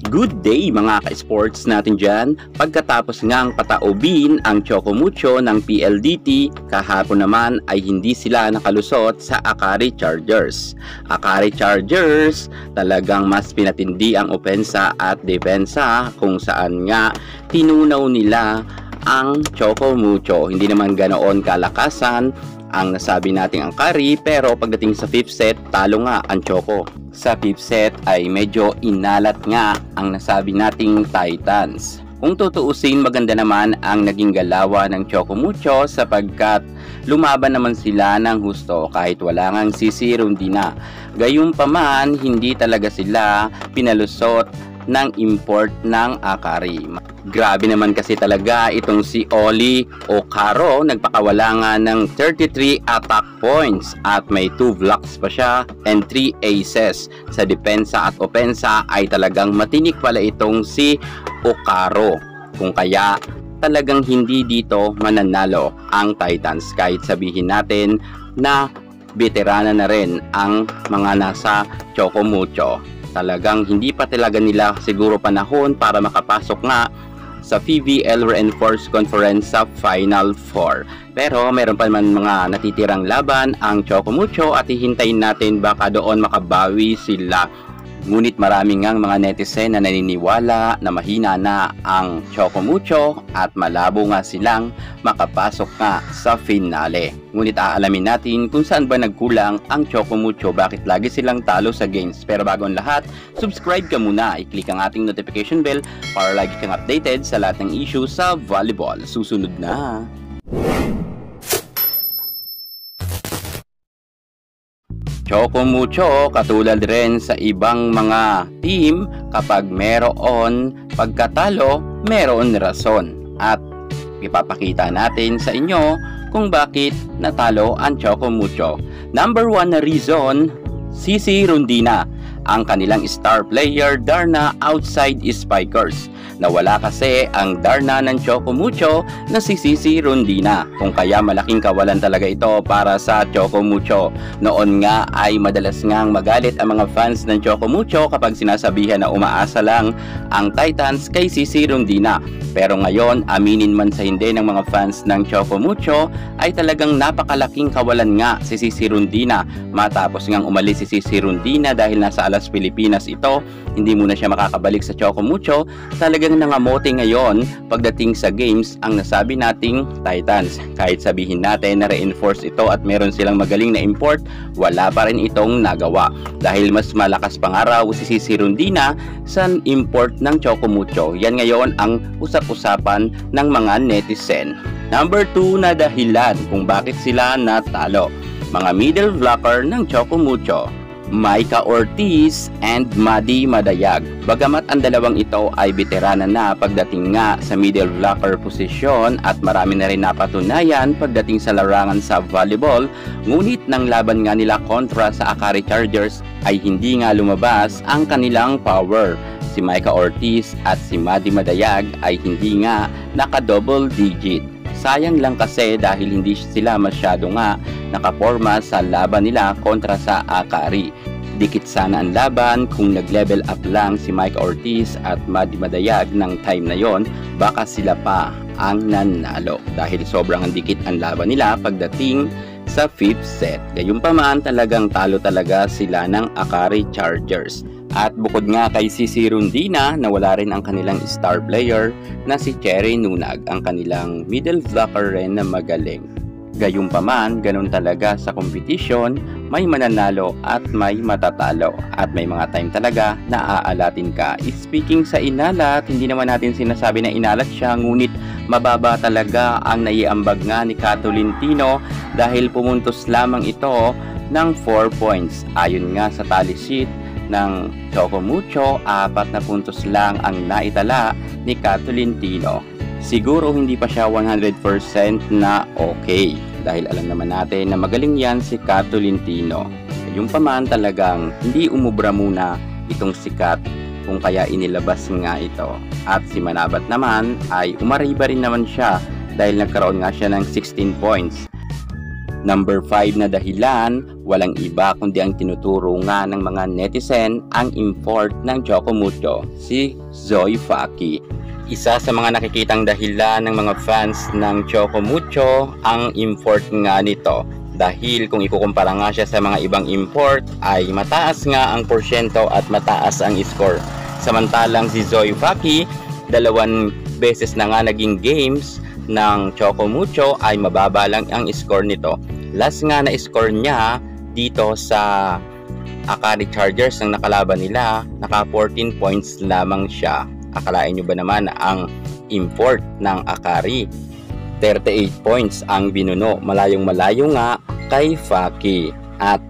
Good day mga ka-sports natin dyan. Pagkatapos ngang pataubin ang Choco Mucho ng PLDT, kahapon naman ay hindi sila nakalusot sa Akari Chargers. Akari Chargers talagang mas pinatindi ang opensa at depensa kung saan nga tinunaw nila ang Choco Mucho. Hindi naman ganoon kalakasan ang nasabi nating Akari, pero pagdating sa 5th set, talo nga ang Choco. Sa 5th set ay medyo inalat nga ang nasabi nating Titans. Kung tutuusin, maganda naman ang naging galawa ng Choco Mucho sapagkat lumaban naman sila ng husto kahit wala ngang Sisi Rondina. Gayunpaman, hindi talaga sila pinalusot ng import ng Akari. Grabe naman kasi talaga itong si Oli Ocaro, nagpakawala nga ng 33 attack points at may 2 blocks pa siya and 3 aces. Sa depensa at opensa ay talagang matinik pala itong si Ocaro. Kung kaya talagang hindi dito mananalo ang Titans, kahit sabihin natin na veterana na rin ang mga nasa Choco Mucho. Talagang hindi pa talaga nila siguro panahon para makapasok nga sa PVL Reinforced Conference sa Final 4. Pero meron pa naman mga natitirang laban ang Choco Mucho at hihintayin natin baka doon makabawi sila. Ngunit maraming ngang mga netizen na naniniwala na mahina na ang Choco Mucho at malabo nga silang makapasok nga sa finale. Ngunit aalamin natin kung saan ba nagkulang ang Choco Mucho, bakit lagi silang talo sa games. Pero bago ang lahat, subscribe ka muna, i-click ang ating notification bell para lagi kang updated sa lahat ng issue sa volleyball. Susunod na! Choco Mucho, katulad rin sa ibang mga team, kapag meron pagkatalo, meron rason. At ipapakita natin sa inyo kung bakit natalo ang Choco Mucho. Number 1 na reason, Sisi Rondina. Ang kanilang star player Darna outside spikers. Nawala kasi ang Darna ng Choco Mucho na si Sisi Rondina. Kung kaya malaking kawalan talaga ito para sa Choco Mucho. Noon nga ay madalas ngang magalit ang mga fans ng Choco Mucho kapag sinasabihan na umaasa lang ang Titans kay Sisi Rondina. Pero ngayon, aminin man sa hindi ng mga fans ng Choco Mucho, ay talagang napakalaking kawalan nga si Sisi Rondina. Matapos ngang umalis si Sisi Rondina dahil nasa Alas Pilipinas ito, hindi muna siya makakabalik sa Choco Mucho. Talagang nangamote ngayon pagdating sa games ang nasabi nating Titans. Kahit sabihin natin na reinforce ito at meron silang magaling na import, wala pa rin itong nagawa. Dahil mas malakas pa nga raw si Sisi Rondina sa import ng Choco Mucho. Yan ngayon ang usap-usapan ng mga netizen. Number 2 na dahilan kung bakit sila natalo. Mga middle blocker ng Choco Mucho, Maika Ortiz and Madi Madayag. Bagamat ang dalawang ito ay veterana na pagdating nga sa middle blocker posisyon at marami na rin napatunayan pagdating sa larangan sa volleyball, ngunit nang laban nga nila kontra sa Akari Chargers ay hindi nga lumabas ang kanilang power. Si Maika Ortiz at si Madi Madayag ay hindi nga naka-double digit. Sayang lang kasi dahil hindi sila masyado nga nakaporma sa laban nila kontra sa Akari. Dikit sana ang laban kung nag-level up lang si Mike Ortiz at Madi Madayag ng time na yon, baka sila pa ang nanalo dahil sobrang dikit ang laban nila pagdating sa 5th set. Gayunpaman, talagang talo talaga sila ng Akari Chargers. At bukod nga kay Sisi Rondina, nawala rin ang kanilang star player na si Cherry Nunag, ang kanilang middle blocker rin na magaling. Gayunpaman, ganun talaga sa competition, may mananalo at may matatalo. At may mga time talaga na aalatin ka. Speaking sa inalat, hindi naman natin sinasabi na inalat siya, ngunit mababa talaga ang naiambag nga ni Kathleen Tino dahil pumuntos lamang ito ng 4 points. Ayon nga sa tally sheet ng Choco Mucho, 4 na puntos lang ang naitala ni Kathleen Tino. Siguro hindi pa siya 100% na okay dahil alam naman natin na magaling yan si Kathleen Tino. Gayunpaman, talagang hindi umubra muna itong sikat kung kaya inilabas nga ito. At si Manabat naman ay umariba rin naman siya dahil nagkaroon nga siya ng 16 points. Number 5 na dahilan, walang iba kundi ang tinuturo nga ng mga netizen ang import ng Choco Mucho, si Zoe Faki. Isa sa mga nakikitang dahilan ng mga fans ng Choco Mucho ang import nga nito. Dahil kung ikukumpara nga siya sa mga ibang import ay mataas nga ang porsyento at mataas ang score. Samantalang si Zoe Faki, 2 beses na nga naging games ng Choco Mucho ay mababa lang ang score nito. Last nga na score niya dito sa Akari Chargers ng nakalaban nila, naka 14 points lamang siya. Akalain nyo ba naman ang import ng Akari? 38 points ang binuno, malayong malayo nga kay Faki. At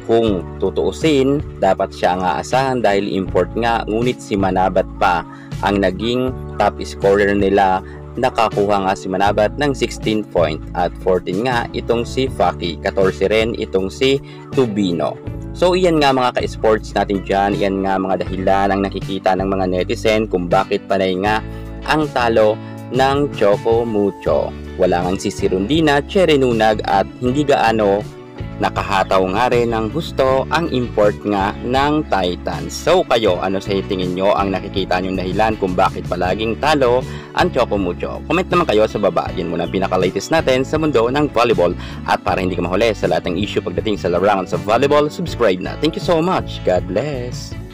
kung tutuusin, dapat siya nga asahan dahil import nga, ngunit si Manabat pa ang naging top scorer nila. Nakakuha nga si Manabat ng 16 point at 14 nga itong si Faki, 14 rin itong si Tubino. So iyan nga mga ka-sports natin dyan, iyan nga mga dahilan ang nakikita ng mga netizen kung bakit panay nga ang talo ng Choco Mucho. Wala ngang si Rondina, Cherry Nunag at hindi gaano nakahataw nga rin ng gusto ang import nga ng Titans. So kayo, ano sa tingin nyo ang nakikita nyong dahilan kung bakit palaging talo ang Choco Mucho? Comment naman kayo sa baba. Yan muna ang pinaka-latest natin sa mundo ng volleyball. At para hindi ka mahuli sa lahat ng issue pagdating sa larangan sa volleyball, subscribe na. Thank you so much. God bless.